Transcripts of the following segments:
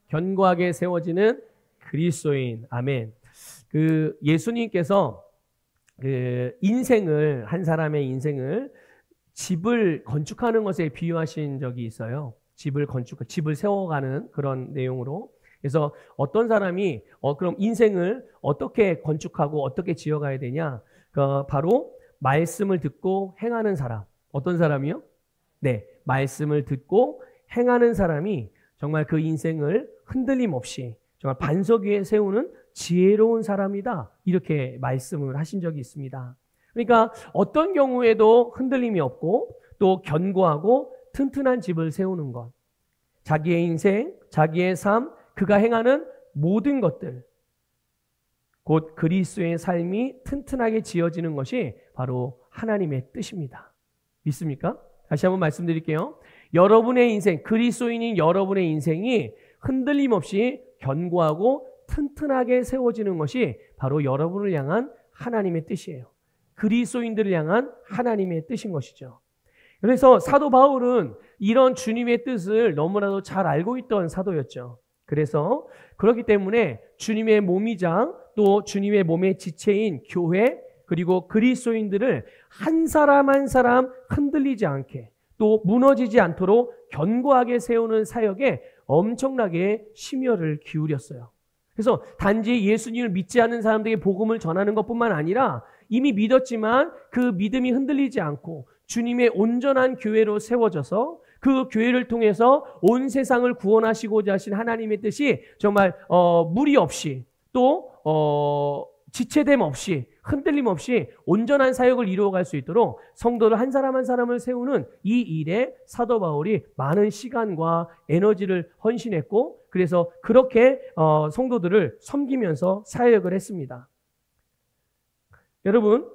견고하게 세워지는 그리스도인. 아멘. 예수님께서 한 사람의 인생을 집을 건축하는 것에 비유하신 적이 있어요. 집을 세워가는 그런 내용으로. 그래서 어떤 사람이 그럼 인생을 어떻게 건축하고 어떻게 지어가야 되냐? 바로 말씀을 듣고 행하는 사람. 어떤 사람이요? 네, 말씀을 듣고 행하는 사람이 정말 그 인생을 흔들림 없이 정말 반석 위에 세우는 지혜로운 사람이다. 이렇게 말씀을 하신 적이 있습니다. 그러니까 어떤 경우에도 흔들림이 없고 또 견고하고 튼튼한 집을 세우는 것. 자기의 인생, 자기의 삶, 그가 행하는 모든 것들, 곧 그리스도의 삶이 튼튼하게 지어지는 것이 바로 하나님의 뜻입니다. 믿습니까? 다시 한번 말씀드릴게요. 여러분의 인생, 그리스도인인 여러분의 인생이 흔들림 없이 견고하고 튼튼하게 세워지는 것이 바로 여러분을 향한 하나님의 뜻이에요. 그리스도인들을 향한 하나님의 뜻인 것이죠. 그래서 사도 바울은 이런 주님의 뜻을 너무나도 잘 알고 있던 사도였죠. 그래서 그렇기 때문에 주님의 몸이자 또 주님의 몸의 지체인 교회 그리고 그리스도인들을 한 사람 한 사람 흔들리지 않게 또 무너지지 않도록 견고하게 세우는 사역에 엄청나게 심혈을 기울였어요. 그래서 단지 예수님을 믿지 않는 사람들에게 복음을 전하는 것뿐만 아니라 이미 믿었지만 그 믿음이 흔들리지 않고 주님의 온전한 교회로 세워져서 그 교회를 통해서 온 세상을 구원하시고자 하신 하나님의 뜻이 정말 무리 없이 또 지체됨 없이 흔들림 없이 온전한 사역을 이루어갈 수 있도록 성도를 한 사람 한 사람을 세우는 이 일에 사도 바울이 많은 시간과 에너지를 헌신했고 그래서 그렇게 성도들을 섬기면서 사역을 했습니다. 여러분,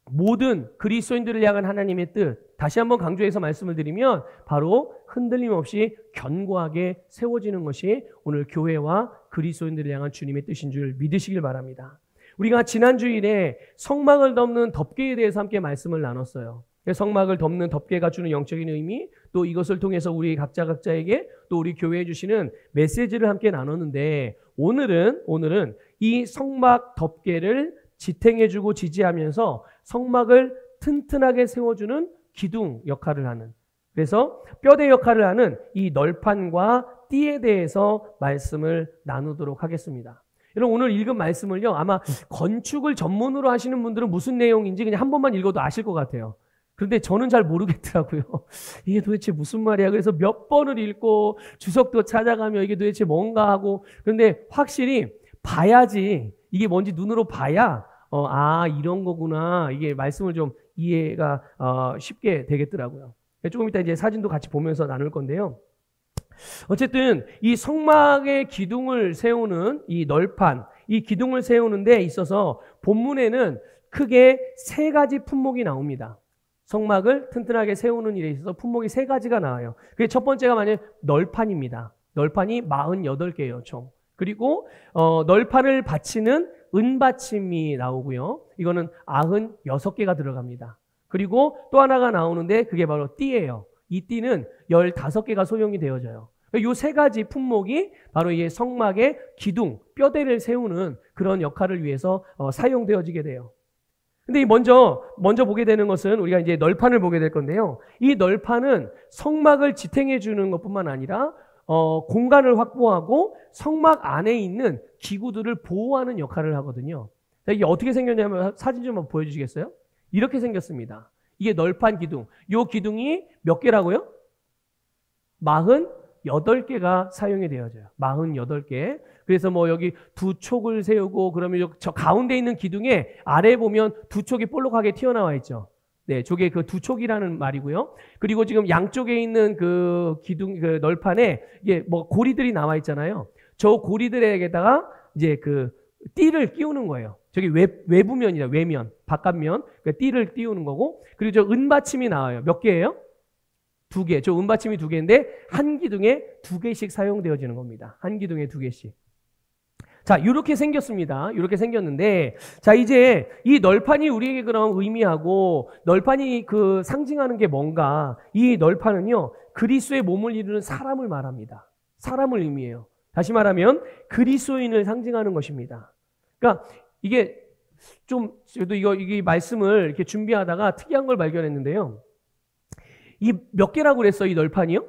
모든 그리스도인들을 향한 하나님의 뜻, 다시 한번 강조해서 말씀을 드리면 바로 흔들림 없이 견고하게 세워지는 것이 오늘 교회와 그리스도인들을 향한 주님의 뜻인 줄 믿으시길 바랍니다. 우리가 지난 주일에 성막을 덮는 덮개에 대해서 함께 말씀을 나눴어요. 성막을 덮는 덮개가 주는 영적인 의미, 또 이것을 통해서 우리 각자에게 또 우리 교회에 주시는 메시지를 함께 나눴는데 오늘은 이 성막 덮개를 지탱해주고 지지하면서 성막을 튼튼하게 세워주는 기둥 역할을 하는, 그래서 뼈대 역할을 하는 이 널판과 띠에 대해서 말씀을 나누도록 하겠습니다. 여러분, 오늘 읽은 말씀을요, 아마 건축을 전문으로 하시는 분들은 무슨 내용인지 그냥 한 번만 읽어도 아실 것 같아요. 그런데 저는 잘 모르겠더라고요. 이게 도대체 무슨 말이야. 그래서 몇 번을 읽고 주석도 찾아가며 이게 도대체 뭔가 하고, 그런데 확실히 봐야지, 이게 뭔지 눈으로 봐야 이런 거구나, 이게 말씀을 좀 이해가 쉽게 되겠더라고요. 조금 이따 이제 사진도 같이 보면서 나눌 건데요. 어쨌든 이 성막의 기둥을 세우는 이 널판, 이 기둥을 세우는 데 있어서 본문에는 크게 세 가지 품목이 나옵니다. 성막을 튼튼하게 세우는 일에 있어서 품목이 세 가지가 나와요. 그게 첫 번째가 만약 널판입니다. 널판이 48개예요, 총. 그리고 널판을 받치는 은받침이 나오고요. 이거는 96개가 들어갑니다. 그리고 또 하나가 나오는데 그게 바로 띠예요. 이 띠는 15개가 소용이 되어져요. 이 세 가지 품목이 바로 이 성막의 기둥, 뼈대를 세우는 그런 역할을 위해서 사용되어지게 돼요. 근데 먼저 보게 되는 것은 우리가 이제 널판을 보게 될 건데요. 이 널판은 성막을 지탱해 주는 것뿐만 아니라 공간을 확보하고 성막 안에 있는 기구들을 보호하는 역할을 하거든요. 이게 어떻게 생겼냐면 사진 좀 한번 보여주시겠어요? 이렇게 생겼습니다. 이게 널판 기둥. 이 기둥이 몇 개라고요? 48개가 사용이 되어져요. 48개. 그래서 뭐 여기 두 촉을 세우고 그러면 저 가운데 있는 기둥에 아래 보면 두 촉이 볼록하게 튀어나와 있죠. 네, 저게 그 두 촉이라는 말이고요. 그리고 지금 양쪽에 있는 그 기둥, 그 널판에 이게 뭐 고리들이 나와 있잖아요. 저 고리들에게다가 이제 그 띠를 끼우는 거예요. 저기 외부면이다, 외면, 바깥면. 그 띠를 띄우는 거고. 그리고 저 은받침이 나와요. 몇 개예요? 2개. 저 은받침이 2개인데 한 기둥에 2개씩 사용되어지는 겁니다. 한 기둥에 2개씩. 자, 이렇게 생겼습니다. 이렇게 생겼는데, 자, 이제 이 널판이 우리에게 그럼 의미하고, 널판이 그 상징하는 게 뭔가, 이 널판은요, 그리스도의 몸을 이루는 사람을 말합니다. 사람을 의미해요. 다시 말하면 그리스도인을 상징하는 것입니다. 그러니까 이게 좀 저도 이게 말씀을 이렇게 준비하다가 특이한 걸 발견했는데요. 이 몇 개라고 그랬어요? 이 널판이요?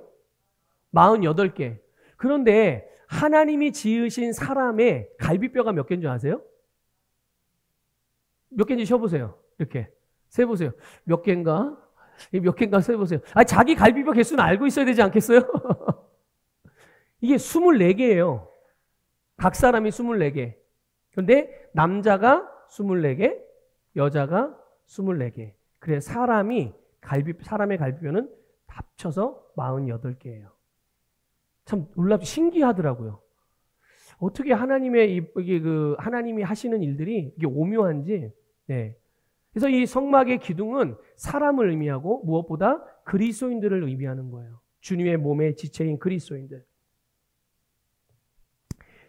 48개. 그런데 하나님이 지으신 사람의 갈비뼈가 몇 개인 줄 아세요? 몇 개인지 쉬어보세요. 이렇게 세보세요. 몇 개인가? 몇 개인가 세보세요. 자기 갈비뼈 개수는 알고 있어야 되지 않겠어요? 이게 24개예요. 각 사람이 24개. 그런데 남자가 24개, 여자가 24개. 그래 사람의 갈비뼈는 합쳐서 48개예요. 참 놀랍고 신기하더라고요. 어떻게 하나님의 하나님이 하시는 일들이 이게 오묘한지. 네. 그래서 이 성막의 기둥은 사람을 의미하고 무엇보다 그리스도인들을 의미하는 거예요. 주님의 몸의 지체인 그리스도인들.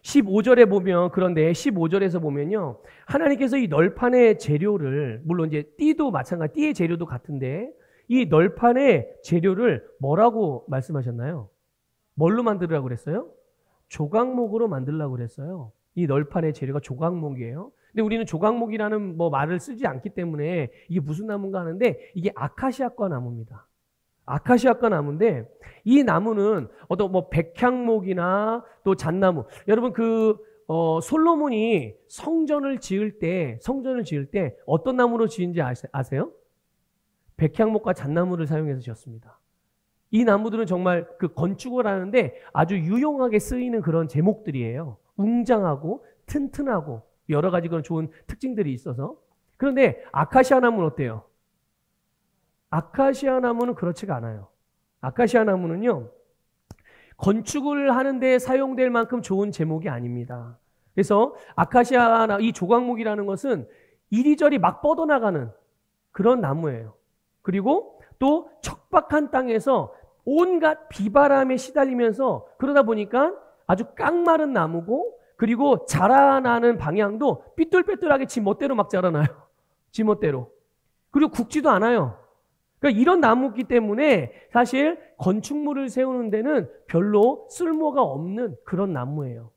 15절에 보면, 그런데 15절에서 보면요, 하나님께서 이 널판의 재료를, 물론 이제 띠도 마찬가지, 띠의 재료도 같은데 이 널판의 재료를 뭐라고 말씀하셨나요? 뭘로 만들으라고 그랬어요? 조각목으로 만들라고 그랬어요. 이 널판의 재료가 조각목이에요. 근데 우리는 조각목이라는 말을 쓰지 않기 때문에 이게 무슨 나무인가 하는데 이게 아카시아과 나무입니다. 아카시아과 나무인데 이 나무는 어떤 백향목이나 또 잣나무. 여러분 솔로몬이 성전을 지을 때 어떤 나무로 지은지 아세요? 백향목과 잣나무를 사용해서 지었습니다. 이 나무들은 정말 건축을 하는데 아주 유용하게 쓰이는 그런 제목들이에요. 웅장하고 튼튼하고 여러 가지 그런 좋은 특징들이 있어서. 그런데 아카시아 나무는 어때요? 아카시아 나무는 그렇지가 않아요. 아카시아 나무는요, 건축을 하는데 사용될 만큼 좋은 제목이 아닙니다. 그래서 이 조각목이라는 것은 이리저리 막 뻗어나가는 그런 나무예요. 그리고 또 척박한 땅에서 온갖 비바람에 시달리면서 그러다 보니까 아주 깡마른 나무고, 그리고 자라나는 방향도 삐뚤빼뚤하게 지 멋대로 막 자라나요. 지 멋대로. 그리고 굵지도 않아요. 그러니까 이런 나무기 때문에 사실 건축물을 세우는 데는 별로 쓸모가 없는 그런 나무예요.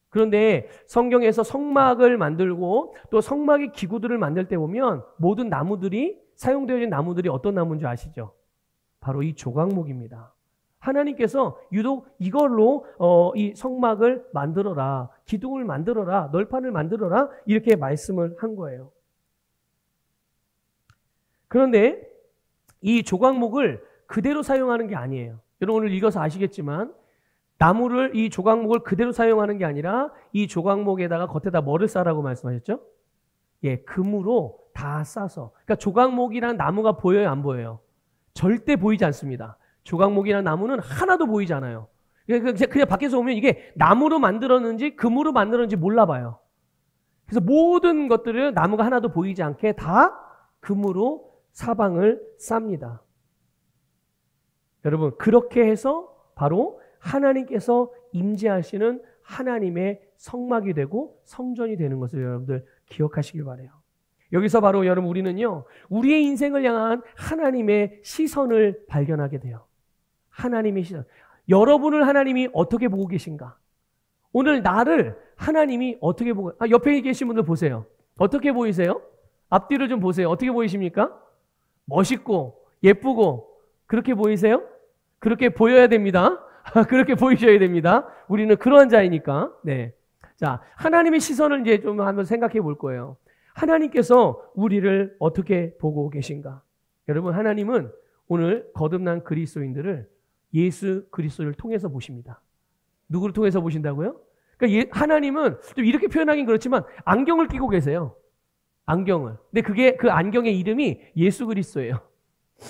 그런데 성경에서 성막을 만들고 또 성막의 기구들을 만들 때 보면 모든 사용되어진 나무들이 어떤 나무인 줄 아시죠? 바로 이 조각목입니다. 하나님께서 유독 이걸로 이 성막을 만들어라, 기둥을 만들어라, 널판을 만들어라 이렇게 말씀을 한 거예요. 그런데 이 조각목을 그대로 사용하는 게 아니에요. 여러분 오늘 읽어서 아시겠지만 이 조각목을 그대로 사용하는 게 아니라 이 조각목에다가 겉에다 뭐를 싸라고 말씀하셨죠? 예, 금으로 다 싸서. 그러니까 조각목이란 나무가 보여요, 안 보여요? 절대 보이지 않습니다. 조각목이라는 나무는 하나도 보이지 않아요. 그냥 밖에서 보면 이게 나무로 만들었는지 금으로 만들었는지 몰라봐요. 그래서 모든 것들을 나무가 하나도 보이지 않게 다 금으로 사방을 쌉니다. 여러분 그렇게 해서 바로 하나님께서 임재하시는 하나님의 성막이 되고 성전이 되는 것을 여러분들 기억하시길 바라요. 여기서 바로 여러분 우리는요, 우리의 인생을 향한 하나님의 시선을 발견하게 돼요. 하나님의 시선. 여러분을 하나님이 어떻게 보고 계신가? 오늘 나를 하나님이 어떻게 보고, 옆에 계신 분들 보세요. 어떻게 보이세요? 앞뒤를 좀 보세요. 어떻게 보이십니까? 멋있고 예쁘고 그렇게 보이세요? 그렇게 보여야 됩니다. 그렇게 보이셔야 됩니다. 우리는 그러한 자이니까. 네. 자, 하나님의 시선을 이제 좀 한번 생각해 볼 거예요. 하나님께서 우리를 어떻게 보고 계신가? 여러분, 하나님은 오늘 거듭난 그리스도인들을 예수 그리스도를 통해서 보십니다. 누구를 통해서 보신다고요? 그러니까 하나님은 좀 이렇게 표현하긴 그렇지만 안경을 끼고 계세요. 안경을. 근데 그 안경의 이름이 예수 그리스도예요.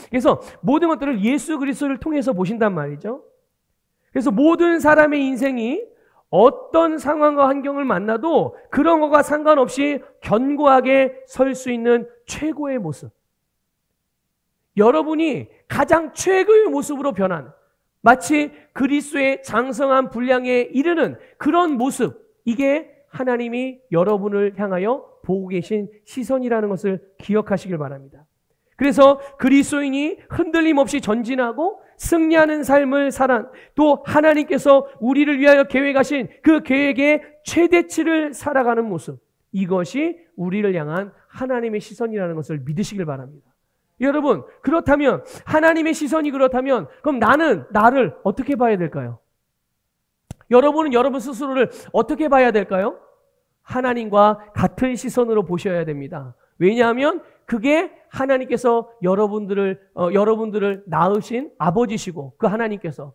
그래서 모든 것들을 예수 그리스도를 통해서 보신단 말이죠. 그래서 모든 사람의 인생이 어떤 상황과 환경을 만나도 그런 것과 상관없이 견고하게 설 수 있는 최고의 모습. 여러분이 가장 최고의 모습으로 변한, 마치 그리스도의 장성한 분량에 이르는 그런 모습, 이게 하나님이 여러분을 향하여 보고 계신 시선이라는 것을 기억하시길 바랍니다. 그래서 그리스도인이 흔들림 없이 전진하고 승리하는 삶을 또 하나님께서 우리를 위하여 계획하신 그 계획의 최대치를 살아가는 모습, 이것이 우리를 향한 하나님의 시선이라는 것을 믿으시길 바랍니다. 여러분, 그렇다면 하나님의 시선이 그렇다면 그럼 나는 나를 어떻게 봐야 될까요? 여러분은 여러분 스스로를 어떻게 봐야 될까요? 하나님과 같은 시선으로 보셔야 됩니다. 왜냐하면 그게 하나님께서 여러분들을 낳으신 아버지시고 그 하나님께서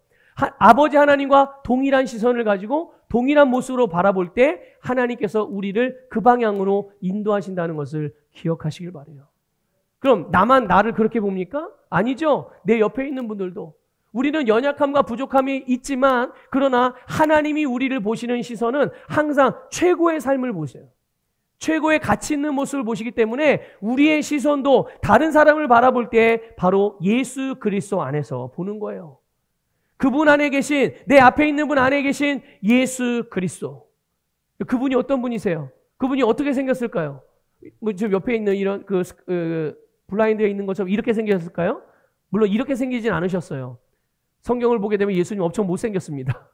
아버지 하나님과 동일한 시선을 가지고 동일한 모습으로 바라볼 때 하나님께서 우리를 그 방향으로 인도하신다는 것을 기억하시길 바라요. 그럼 나만 나를 그렇게 봅니까? 아니죠. 내 옆에 있는 분들도. 우리는 연약함과 부족함이 있지만 그러나 하나님이 우리를 보시는 시선은 항상 최고의 삶을 보세요. 최고의 가치 있는 모습을 보시기 때문에 우리의 시선도 다른 사람을 바라볼 때 바로 예수 그리스도 안에서 보는 거예요. 그분 안에 계신, 내 앞에 있는 분 안에 계신 예수 그리스도. 그분이 어떤 분이세요? 그분이 어떻게 생겼을까요? 지금 옆에 있는 이런 블라인드에 있는 것처럼 이렇게 생겼을까요? 물론 이렇게 생기진 않으셨어요. 성경을 보게 되면 예수님 엄청 못생겼습니다.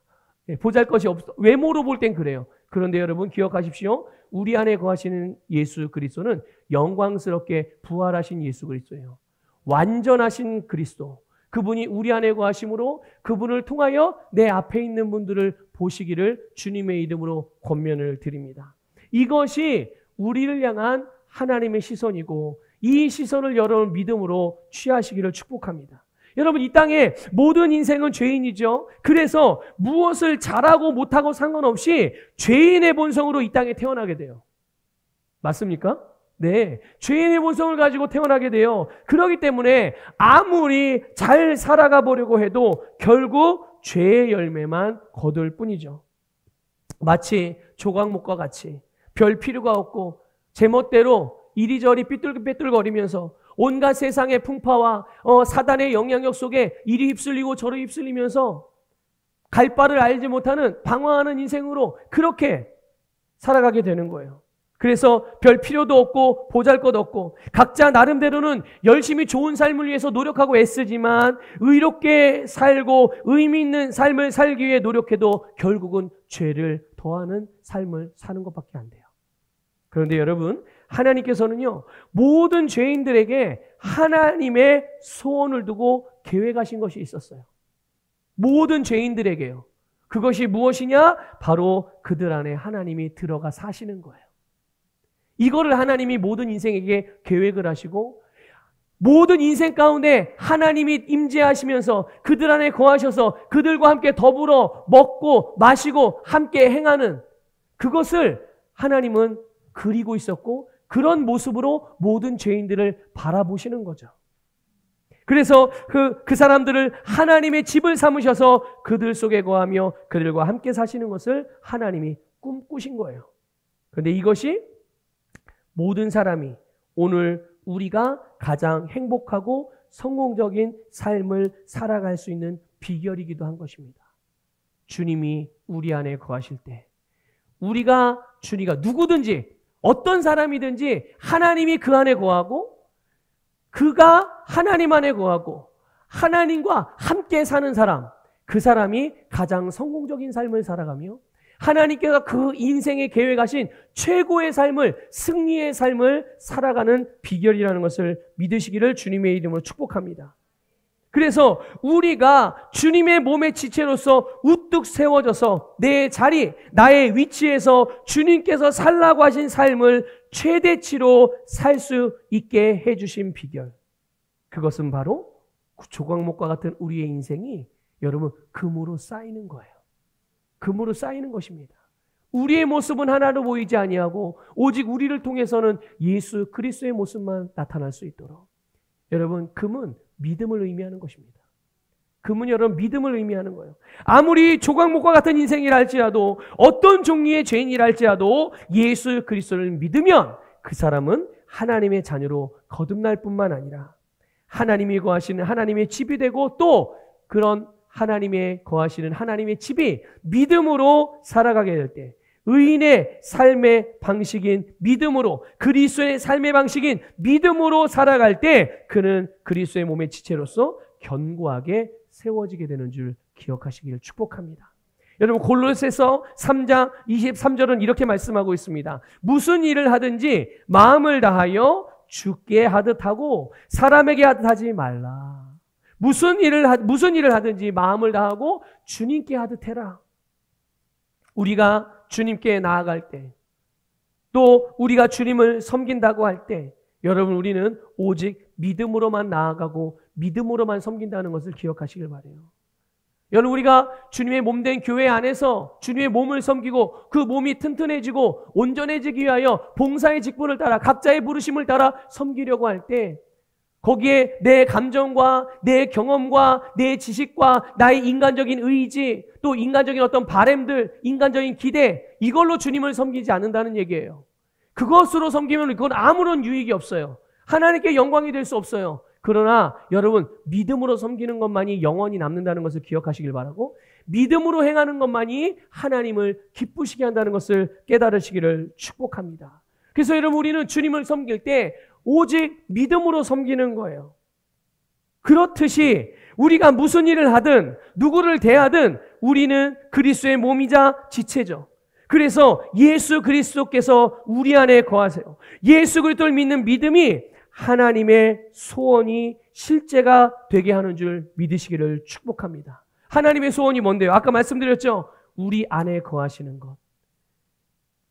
보잘것이 없어. 외모로 볼 땐 그래요. 그런데 여러분 기억하십시오. 우리 안에 거하시는 예수 그리스도는 영광스럽게 부활하신 예수 그리스도예요. 완전하신 그리스도. 그분이 우리 안에 거하심으로 그분을 통하여 내 앞에 있는 분들을 보시기를 주님의 이름으로 권면을 드립니다. 이것이 우리를 향한 하나님의 시선이고 이 시선을 여러분 믿음으로 취하시기를 축복합니다. 여러분 이 땅에 모든 인생은 죄인이죠. 그래서 무엇을 잘하고 못하고 상관없이 죄인의 본성으로 이 땅에 태어나게 돼요. 맞습니까? 네, 죄인의 본성을 가지고 태어나게 돼요. 그렇기 때문에 아무리 잘 살아가 보려고 해도 결국 죄의 열매만 거둘 뿐이죠. 마치 조각목과 같이 별 필요가 없고 제멋대로 이리저리 삐뚤빼뚤거리면서 온갖 세상의 풍파와 사단의 영향력 속에 이리 휩쓸리고 저리 휩쓸리면서 갈 바를 알지 못하는 방황하는 인생으로 그렇게 살아가게 되는 거예요. 그래서 별 필요도 없고 보잘것 없고 각자 나름대로는 열심히 좋은 삶을 위해서 노력하고 애쓰지만 의롭게 살고 의미 있는 삶을 살기 위해 노력해도 결국은 죄를 더하는 삶을 사는 것밖에 안 돼요. 그런데 여러분 하나님께서는요 모든 죄인들에게 하나님의 소원을 두고 계획하신 것이 있었어요. 모든 죄인들에게요. 그것이 무엇이냐? 바로 그들 안에 하나님이 들어가 사시는 거예요. 이거를 하나님이 모든 인생에게 계획을 하시고 모든 인생 가운데 하나님이 임재하시면서 그들 안에 거하셔서 그들과 함께 더불어 먹고 마시고 함께 행하는 그것을 하나님은 그리고 있었고 그런 모습으로 모든 죄인들을 바라보시는 거죠. 그래서 그 사람들을 하나님의 집을 삼으셔서 그들 속에 거하며 그들과 함께 사시는 것을 하나님이 꿈꾸신 거예요. 그런데 이것이 모든 사람이 오늘 우리가 가장 행복하고 성공적인 삶을 살아갈 수 있는 비결이기도 한 것입니다. 주님이 우리 안에 거하실 때 우리가 누구든지 어떤 사람이든지 하나님이 그 안에 거하고 그가 하나님 안에 거하고 하나님과 함께 사는 사람, 그 사람이 가장 성공적인 삶을 살아가며 하나님께서 그 인생에 계획하신 최고의 삶을, 승리의 삶을 살아가는 비결이라는 것을 믿으시기를 주님의 이름으로 축복합니다. 그래서 우리가 주님의 몸의 지체로서 우뚝 세워져서 내 자리, 나의 위치에서 주님께서 살라고 하신 삶을 최대치로 살 수 있게 해주신 비결. 그것은 바로 조각목과 같은 우리의 인생이 여러분 금으로 쌓이는 거예요. 금으로 쌓이는 것입니다. 우리의 모습은 하나로 보이지 아니하고 오직 우리를 통해서는 예수 그리스도의 모습만 나타날 수 있도록. 여러분 금은 믿음을 의미하는 것입니다. 금은 여러분 믿음을 의미하는 거예요. 아무리 조각목과 같은 인생이라 할지라도 어떤 종류의 죄인이라 할지라도 예수 그리스도를 믿으면 그 사람은 하나님의 자녀로 거듭날 뿐만 아니라 하나님이 거하시는 하나님의 집이 되고 또 그런 하나님의 거하시는 하나님의 집이 믿음으로 살아가게 될 때 의인의 삶의 방식인 믿음으로 그리스도의 삶의 방식인 믿음으로 살아갈 때 그는 그리스도의 몸의 지체로서 견고하게 세워지게 되는 줄 기억하시기를 축복합니다. 여러분 골로새서 3장 23절은 이렇게 말씀하고 있습니다. 무슨 일을 하든지 마음을 다하여 주께 하듯 하고 사람에게 하듯 하지 말라. 무슨 일을 하든지 마음을 다하고 주님께 하듯 해라. 우리가 주님께 나아갈 때, 또 우리가 주님을 섬긴다고 할 때, 여러분 우리는 오직 믿음으로만 나아가고 믿음으로만 섬긴다는 것을 기억하시길 바라요. 여러분 우리가 주님의 몸된 교회 안에서 주님의 몸을 섬기고 그 몸이 튼튼해지고 온전해지기 위하여 봉사의 직분을 따라 각자의 부르심을 따라 섬기려고 할 때, 거기에 내 감정과 내 경험과 내 지식과 나의 인간적인 의지, 또 인간적인 어떤 바램들, 인간적인 기대, 이걸로 주님을 섬기지 않는다는 얘기예요. 그것으로 섬기면 그건 아무런 유익이 없어요. 하나님께 영광이 될 수 없어요. 그러나 여러분 믿음으로 섬기는 것만이 영원히 남는다는 것을 기억하시길 바라고, 믿음으로 행하는 것만이 하나님을 기쁘시게 한다는 것을 깨달으시기를 축복합니다. 그래서 여러분 우리는 주님을 섬길 때 오직 믿음으로 섬기는 거예요. 그렇듯이 우리가 무슨 일을 하든 누구를 대하든 우리는 그리스도의 몸이자 지체죠. 그래서 예수 그리스도께서 우리 안에 거하세요. 예수 그리스도를 믿는 믿음이 하나님의 소원이 실제가 되게 하는 줄 믿으시기를 축복합니다. 하나님의 소원이 뭔데요? 아까 말씀드렸죠? 우리 안에 거하시는 것.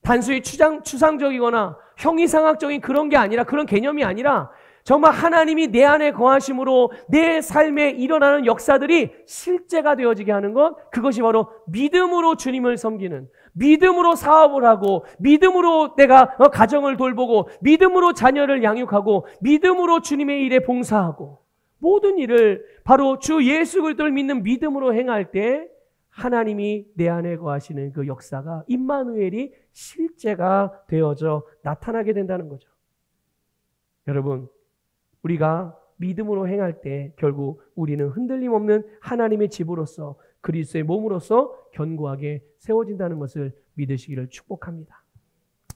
단순히 추상적이거나 형이상학적인 그런 게 아니라, 그런 개념이 아니라 정말 하나님이 내 안에 거하심으로 내 삶에 일어나는 역사들이 실제가 되어지게 하는 것, 그것이 바로 믿음으로 주님을 섬기는, 믿음으로 사업을 하고, 믿음으로 내가 가정을 돌보고, 믿음으로 자녀를 양육하고, 믿음으로 주님의 일에 봉사하고, 모든 일을 바로 주 예수 그리스도를 믿는 믿음으로 행할 때 하나님이 내 안에 거하시는 그 역사가, 임마누엘이 실제가 되어져 나타나게 된다는 거죠. 여러분, 우리가 믿음으로 행할 때 결국 우리는 흔들림 없는 하나님의 집으로서, 그리스도의 몸으로서 견고하게 세워진다는 것을 믿으시기를 축복합니다.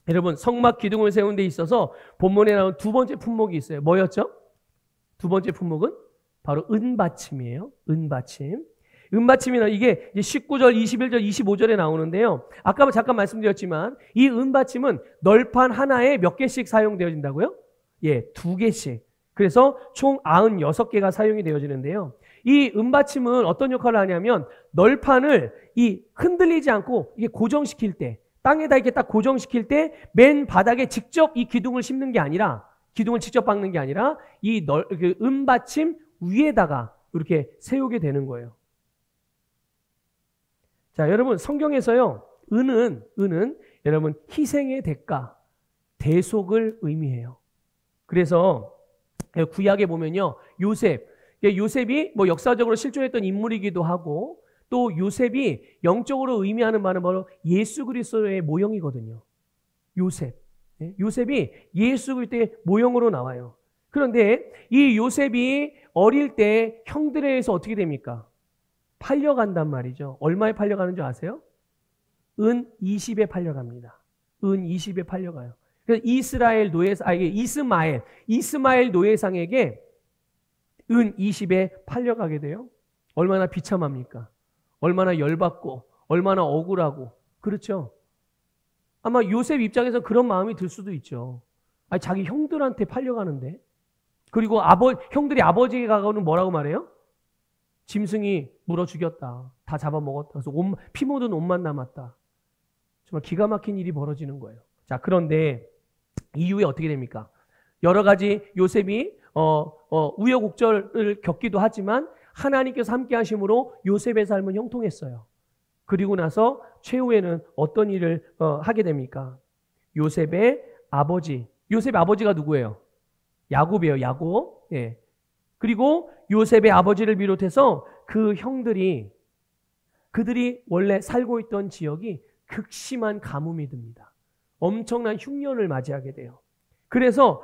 여러분, 성막 기둥을 세우는 데 있어서 본문에 나온 두 번째 품목이 있어요. 뭐였죠? 두 번째 품목은 바로 은받침이에요. 은받침. 은받침이나 이게 19절, 21절, 25절에 나오는데요. 아까 잠깐 말씀드렸지만 이 은받침은 널판 하나에 몇 개씩 사용되어진다고요? 예, 2개씩. 그래서 총 96개가 사용이 되어지는데요. 이 은받침은 어떤 역할을 하냐면 널판을 이 흔들리지 않고 이게 고정시킬 때, 땅에다 이렇게 딱 고정시킬 때 맨 바닥에 직접 이 기둥을 심는 게 아니라, 기둥을 직접 박는 게 아니라 이 그 은받침 위에다가 이렇게 세우게 되는 거예요. 자, 여러분 성경에서요, 은은 여러분 희생의 대가, 대속을 의미해요. 그래서 구약에 보면요, 요셉이 뭐 역사적으로 실존했던 인물이기도 하고, 또 요셉이 영적으로 의미하는 바는 바로 예수 그리스도의 모형이거든요. 요셉이 예수 그리스도의 모형으로 나와요. 그런데 이 요셉이 어릴 때 형들에 의해서 어떻게 됩니까? 팔려간단 말이죠. 얼마에 팔려가는 줄 아세요? 은 20에 팔려갑니다. 은 20에 팔려가요. 그래서 이스마엘 노예상에게 은 20에 팔려가게 돼요. 얼마나 비참합니까? 얼마나 열받고 얼마나 억울하고, 그렇죠? 아마 요셉 입장에서 그런 마음이 들 수도 있죠. 아니, 자기 형들한테 팔려가는데, 그리고 형들이 아버지에게 가고는 뭐라고 말해요? 짐승이 물어 죽였다. 다 잡아먹었다. 그래서 피 묻은 옷만 남았다. 정말 기가 막힌 일이 벌어지는 거예요. 자, 그런데 이후에 어떻게 됩니까? 여러 가지 요셉이 우여곡절을 겪기도 하지만 하나님께서 함께 하심으로 요셉의 삶은 형통했어요. 그리고 나서 최후에는 어떤 일을 하게 됩니까? 요셉의 아버지가 누구예요? 야곱이에요. 야곱. 예. 그리고 요셉의 아버지를 비롯해서 그 형들이, 그들이 원래 살고 있던 지역이 극심한 가뭄이 듭니다. 엄청난 흉년을 맞이하게 돼요. 그래서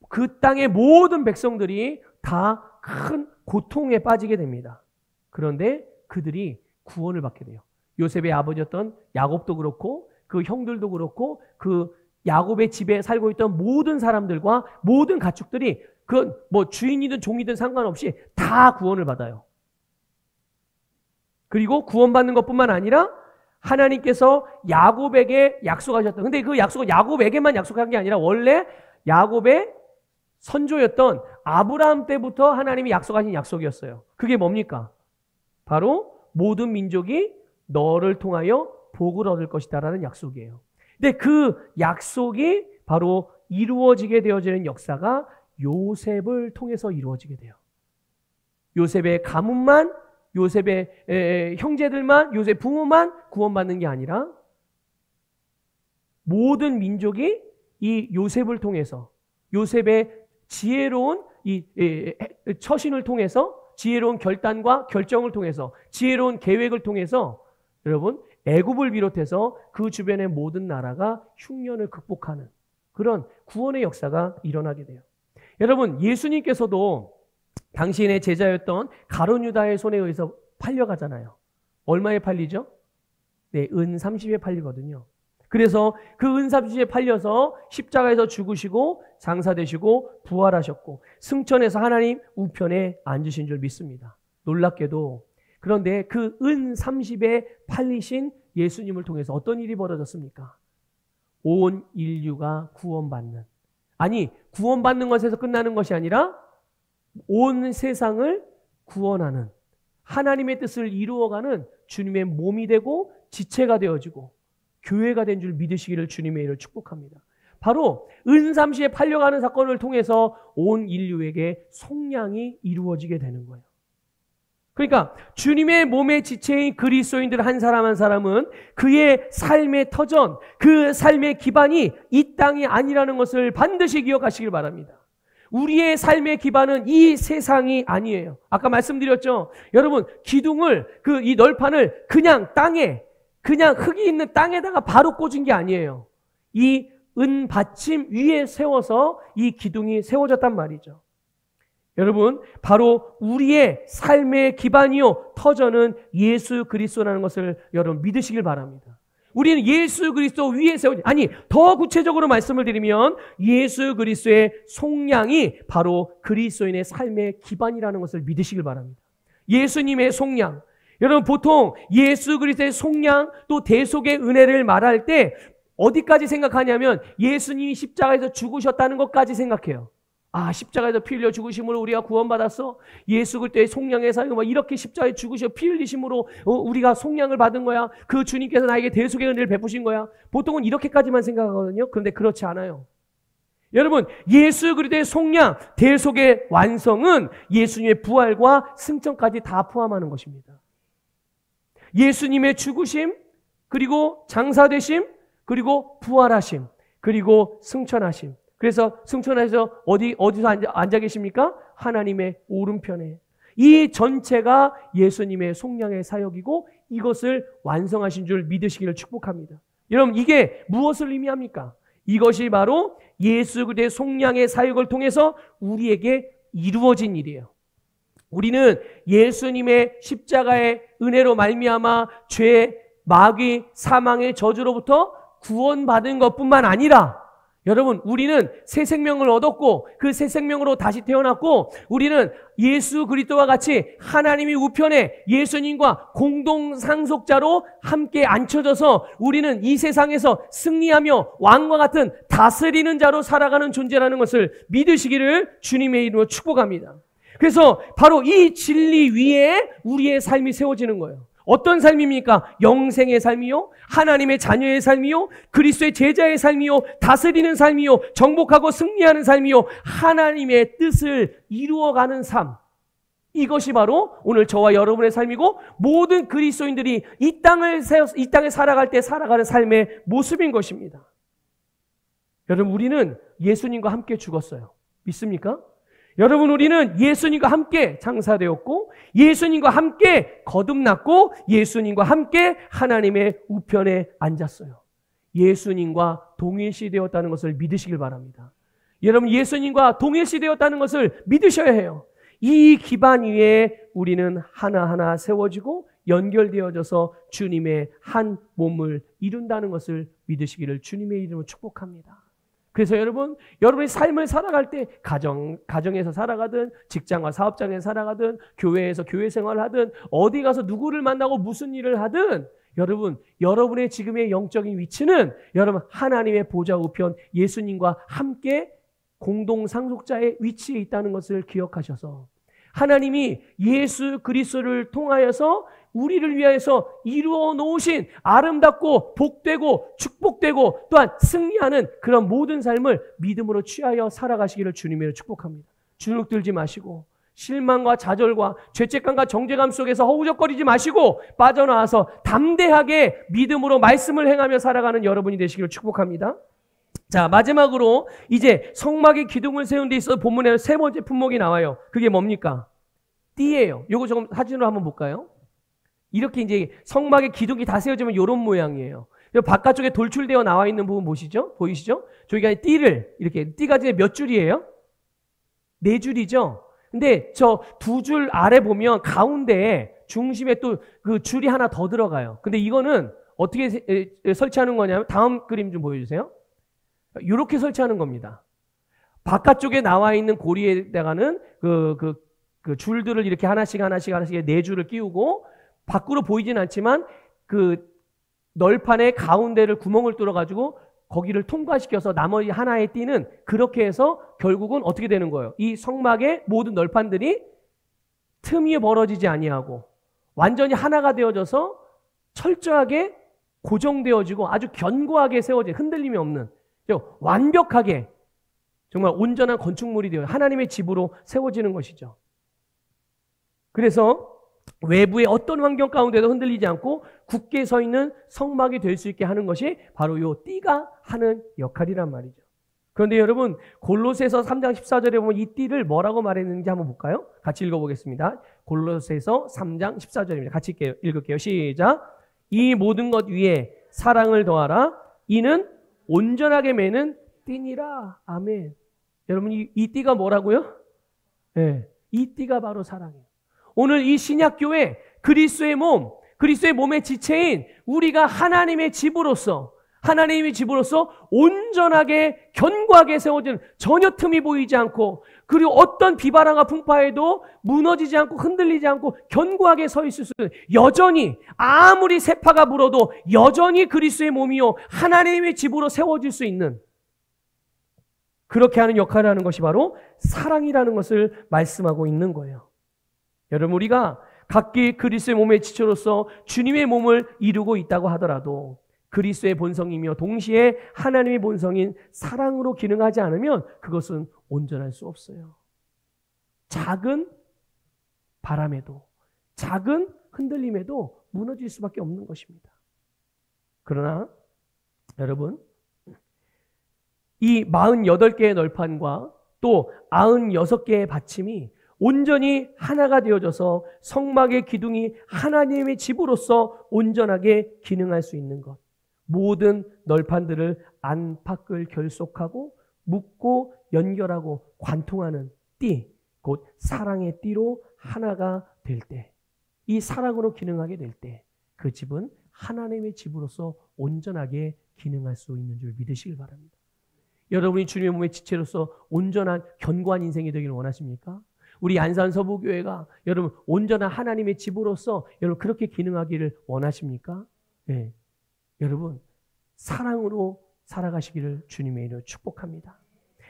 그 땅의 모든 백성들이 다 큰 고통에 빠지게 됩니다. 그런데 그들이 구원을 받게 돼요. 요셉의 아버지였던 야곱도 그렇고, 그 형들도 그렇고, 그 야곱의 집에 살고 있던 모든 사람들과 모든 가축들이 그 뭐 주인이든 종이든 상관없이 다 구원을 받아요. 그리고 구원받는 것뿐만 아니라 하나님께서 야곱에게 약속하셨던, 근데 그 약속은 야곱에게만 약속한 게 아니라 원래 야곱의 선조였던 아브라함 때부터 하나님이 약속하신 약속이었어요. 그게 뭡니까? 바로 모든 민족이 너를 통하여 복을 얻을 것이다라는 약속이에요. 근데 그 약속이 바로 이루어지게 되어지는 역사가 요셉을 통해서 이루어지게 돼요. 요셉의 가문만, 요셉의 형제들만, 요셉 부모만 구원받는 게 아니라 모든 민족이 이 요셉을 통해서, 요셉의 지혜로운 이 처신을 통해서, 지혜로운 결단과 결정을 통해서, 지혜로운 계획을 통해서 여러분 애굽을 비롯해서 그 주변의 모든 나라가 흉년을 극복하는 그런 구원의 역사가 일어나게 돼요. 여러분, 예수님께서도 당신의 제자였던 가룟 유다의 손에 의해서 팔려가잖아요. 얼마에 팔리죠? 네, 은 30에 팔리거든요. 그래서 그 은 30에 팔려서 십자가에서 죽으시고 장사되시고 부활하셨고 승천해서 하나님 우편에 앉으신 줄 믿습니다. 놀랍게도 그런데 그 은 30에 팔리신 예수님을 통해서 어떤 일이 벌어졌습니까? 온 인류가 구원받는, 아니 구원받는 것에서 끝나는 것이 아니라 온 세상을 구원하는 하나님의 뜻을 이루어가는 주님의 몸이 되고 지체가 되어지고 교회가 된 줄 믿으시기를 주님의 이름으로 축복합니다. 바로 은 30에 팔려가는 사건을 통해서 온 인류에게 속량이 이루어지게 되는 거예요. 그러니까 주님의 몸의 지체인 그리스도인들 한 사람 한 사람은 그의 삶의 터전, 그 삶의 기반이 이 땅이 아니라는 것을 반드시 기억하시길 바랍니다. 우리의 삶의 기반은 이 세상이 아니에요. 아까 말씀드렸죠. 여러분, 기둥을, 이 널판을 그냥 땅에, 그냥 흙이 있는 땅에다가 바로 꽂은 게 아니에요. 이 은 받침 위에 세워서 이 기둥이 세워졌단 말이죠. 여러분, 바로 우리의 삶의 기반이요 터전은 예수 그리스도라는 것을 여러분 믿으시길 바랍니다. 우리는 예수 그리스도 위에 세워진, 아니 더 구체적으로 말씀을 드리면 예수 그리스도의 속량이 바로 그리스도인의 삶의 기반이라는 것을 믿으시길 바랍니다. 예수님의 속량, 여러분 보통 예수 그리스도의 속량 또 대속의 은혜를 말할 때 어디까지 생각하냐면 예수님이 십자가에서 죽으셨다는 것까지 생각해요. 아, 십자가에서 피 흘려 죽으심으로 우리가 구원받았어. 예수 그리스도의 속량의 사역, 이렇게 십자가에 죽으셔 피 흘리심으로 우리가 속량을 받은 거야. 그 주님께서 나에게 대속의 은혜를 베푸신 거야. 보통은 이렇게까지만 생각하거든요. 그런데 그렇지 않아요. 여러분, 예수 그리스도의 속량, 대속의 완성은 예수님의 부활과 승천까지 다 포함하는 것입니다. 예수님의 죽으심, 그리고 장사되심, 그리고 부활하심, 그리고 승천하심. 그래서 승천해서 어디서 앉아 계십니까? 하나님의 오른편에. 이 전체가 예수님의 속량의 사역이고 이것을 완성하신 줄 믿으시기를 축복합니다. 여러분, 이게 무엇을 의미합니까? 이것이 바로 예수 그리스도의 속량의 사역을 통해서 우리에게 이루어진 일이에요. 우리는 예수님의 십자가의 은혜로 말미암아 죄, 마귀, 사망의 저주로부터 구원받은 것뿐만 아니라 여러분, 우리는 새 생명을 얻었고 그 새 생명으로 다시 태어났고 우리는 예수 그리스도와 같이 하나님이 우편에 예수님과 공동 상속자로 함께 앉혀져서 우리는 이 세상에서 승리하며 왕과 같은 다스리는 자로 살아가는 존재라는 것을 믿으시기를 주님의 이름으로 축복합니다. 그래서 바로 이 진리 위에 우리의 삶이 세워지는 거예요. 어떤 삶입니까? 영생의 삶이요, 하나님의 자녀의 삶이요, 그리스도의 제자의 삶이요, 다스리는 삶이요, 정복하고 승리하는 삶이요, 하나님의 뜻을 이루어가는 삶. 이것이 바로 오늘 저와 여러분의 삶이고 모든 그리스도인들이 이 땅에 살아갈 때 살아가는 삶의 모습인 것입니다. 여러분, 우리는 예수님과 함께 죽었어요. 믿습니까? 여러분, 우리는 예수님과 함께 장사되었고 예수님과 함께 거듭났고 예수님과 함께 하나님의 우편에 앉았어요. 예수님과 동일시되었다는 것을 믿으시길 바랍니다. 여러분, 예수님과 동일시되었다는 것을 믿으셔야 해요. 이 기반 위에 우리는 하나하나 세워지고 연결되어져서 주님의 한 몸을 이룬다는 것을 믿으시기를 주님의 이름으로 축복합니다. 그래서 여러분이 삶을 살아갈 때 가정에서 살아가든 직장과 사업장에서 살아가든 교회에서 교회 생활을 하든 어디 가서 누구를 만나고 무슨 일을 하든 여러분의 지금의 영적인 위치는 여러분 하나님의 보좌 우편 예수님과 함께 공동 상속자의 위치에 있다는 것을 기억하셔서 하나님이 예수 그리스도를 통하여서 우리를 위하여서 이루어 놓으신 아름답고 복되고 축복되고 또한 승리하는 그런 모든 삶을 믿음으로 취하여 살아가시기를 주님으로 축복합니다. 주눅들지 마시고 실망과 좌절과 죄책감과 정죄감 속에서 허우적거리지 마시고 빠져나와서 담대하게 믿음으로 말씀을 행하며 살아가는 여러분이 되시기를 축복합니다. 자, 마지막으로 이제 성막의 기둥을 세운 데 있어서 본문에 세 번째 품목이 나와요. 그게 뭡니까? 띠예요. 요거 조금 사진으로 한번 볼까요? 이렇게 이제 성막의 기둥이 다 세워지면 이런 모양이에요. 바깥쪽에 돌출되어 나와 있는 부분 보이시죠? 저희가 띠를 이렇게 띠가 이제 몇 줄이에요? 4줄이죠. 근데 저 2줄 아래 보면 가운데에 중심에 또 그 줄이 하나 더 들어가요. 근데 이거는 어떻게 설치하는 거냐면 다음 그림 좀 보여주세요. 이렇게 설치하는 겁니다. 바깥쪽에 나와 있는 고리에다가는 그 줄들을 이렇게 하나씩 4줄을 끼우고 밖으로 보이진 않지만 그 널판의 가운데를 구멍을 뚫어가지고 거기를 통과시켜서 나머지 하나의 띠는 그렇게 해서 결국은 어떻게 되는 거예요? 이 성막의 모든 널판들이 틈이 벌어지지 아니하고 완전히 하나가 되어져서 철저하게 고정되어지고 아주 견고하게 세워진 흔들림이 없는 완벽하게 정말 온전한 건축물이 되어 하나님의 집으로 세워지는 것이죠. 그래서 외부의 어떤 환경 가운데도 흔들리지 않고 굳게 서 있는 성막이 될 수 있게 하는 것이 바로 이 띠가 하는 역할이란 말이죠. 그런데 여러분 골로새서 3장 14절에 보면 이 띠를 뭐라고 말했는지 한번 볼까요? 같이 읽어보겠습니다. 골로새서 3장 14절입니다. 같이 읽을게요. 시작. 이 모든 것 위에 사랑을 더하라. 이는 온전하게 매는 띠니라. 아멘. 여러분 이 띠가 뭐라고요? 네, 이 띠가 바로 사랑이에요. 오늘 이 신약교회 그리스도의 몸의 지체인 우리가 하나님의 집으로서 온전하게 견고하게 세워진 전혀 틈이 보이지 않고 그리고 어떤 비바람과 풍파에도 무너지지 않고 흔들리지 않고 견고하게 서 있을 수 있는 여전히 아무리 세파가 불어도 여전히 그리스도의 몸이요 하나님의 집으로 세워질 수 있는 그렇게 하는 역할을 하는 것이 바로 사랑이라는 것을 말씀하고 있는 거예요. 여러분 우리가 각기 그리스도의 몸의 지체로서 주님의 몸을 이루고 있다고 하더라도 그리스도의 본성이며 동시에 하나님의 본성인 사랑으로 기능하지 않으면 그것은 온전할 수 없어요. 작은 바람에도 작은 흔들림에도 무너질 수밖에 없는 것입니다. 그러나 여러분 이 48개의 널판과 또 96개의 받침이 온전히 하나가 되어져서 성막의 기둥이 하나님의 집으로서 온전하게 기능할 수 있는 것. 모든 널판들을 안팎을 결속하고 묶고 연결하고 관통하는 띠, 곧 사랑의 띠로 하나가 될 때, 이 사랑으로 기능하게 될 때 그 집은 하나님의 집으로서 온전하게 기능할 수 있는 줄 믿으시길 바랍니다. 여러분이 주님의 몸의 지체로서 온전한 견고한 인생이 되기를 원하십니까? 우리 안산 서부교회가 여러분 온전한 하나님의 집으로서 여러분 그렇게 기능하기를 원하십니까? 네. 여러분 사랑으로 살아가시기를 주님의 이름으로 축복합니다.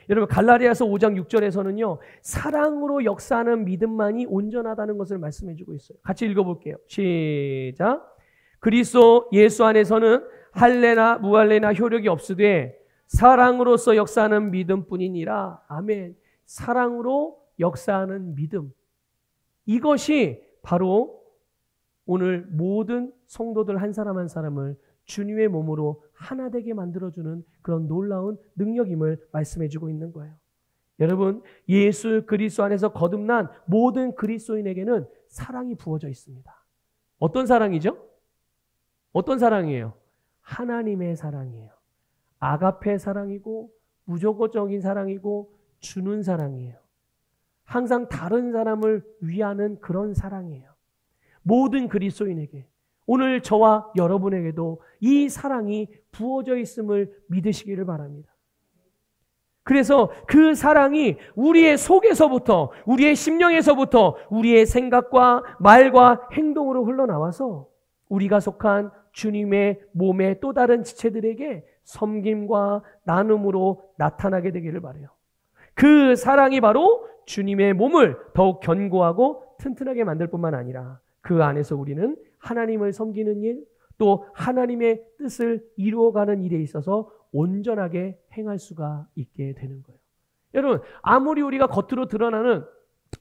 여러분 갈라디아서 5장 6절에서는요 사랑으로 역사하는 믿음만이 온전하다는 것을 말씀해 주고 있어요. 같이 읽어볼게요. 시작. 그리스도 예수 안에서는 할례나 무할례나 효력이 없으되 사랑으로서 역사하는 믿음뿐이니라. 아멘. 사랑으로 역사하는 믿음. 이것이 바로 오늘 모든 성도들 한 사람 한 사람을 주님의 몸으로 하나 되게 만들어주는 그런 놀라운 능력임을 말씀해주고 있는 거예요. 여러분 예수 그리스도 안에서 거듭난 모든 그리스도인에게는 사랑이 부어져 있습니다. 어떤 사랑이죠? 어떤 사랑이에요? 하나님의 사랑이에요. 아가페 사랑이고 무조건적인 사랑이고 주는 사랑이에요. 항상 다른 사람을 위하는 그런 사랑이에요. 모든 그리스도인에게 오늘 저와 여러분에게도 이 사랑이 부어져 있음을 믿으시기를 바랍니다. 그래서 그 사랑이 우리의 속에서부터, 우리의 심령에서부터 우리의 생각과 말과 행동으로 흘러나와서 우리가 속한 주님의 몸의 또 다른 지체들에게 섬김과 나눔으로 나타나게 되기를 바라요. 그 사랑이 바로 주님의 몸을 더욱 견고하고 튼튼하게 만들 뿐만 아니라 그 안에서 우리는 하나님을 섬기는 일, 또 하나님의 뜻을 이루어가는 일에 있어서 온전하게 행할 수가 있게 되는 거예요. 여러분, 아무리 우리가 겉으로 드러나는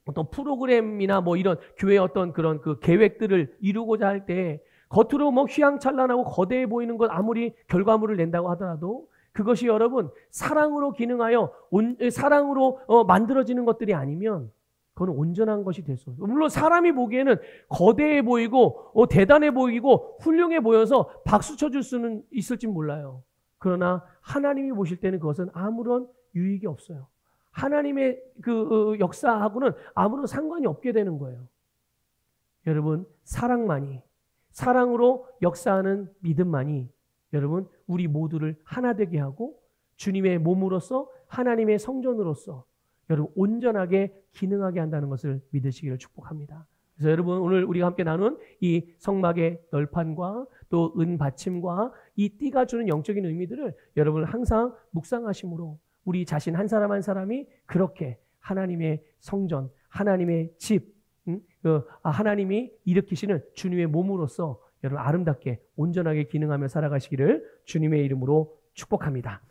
어떤 프로그램이나 뭐 이런 교회의 어떤 그런 그 계획들을 이루고자 할 때 겉으로 뭐 휘황찬란하고 거대해 보이는 것 아무리 결과물을 낸다고 하더라도 그것이 여러분 사랑으로 기능하여 사랑으로 만들어지는 것들이 아니면 그건 온전한 것이 될 수 없어요. 물론 사람이 보기에는 거대해 보이고 대단해 보이고 훌륭해 보여서 박수 쳐줄 수는 있을지 몰라요. 그러나 하나님이 보실 때는 그것은 아무런 유익이 없어요. 하나님의 그 역사하고는 아무런 상관이 없게 되는 거예요. 여러분, 사랑으로 역사하는 믿음만이 여러분 우리 모두를 하나 되게 하고 주님의 몸으로서 하나님의 성전으로서 여러분 온전하게 기능하게 한다는 것을 믿으시기를 축복합니다. 그래서 여러분 오늘 우리가 함께 나눈 이 성막의 널판과 또 은받침과 이 띠가 주는 영적인 의미들을 여러분 항상 묵상하심으로 우리 자신 한 사람 한 사람이 그렇게 하나님의 성전, 하나님의 집, 하나님이 일으키시는 주님의 몸으로서 여러분 아름답게 온전하게 기능하며 살아가시기를 주님의 이름으로 축복합니다.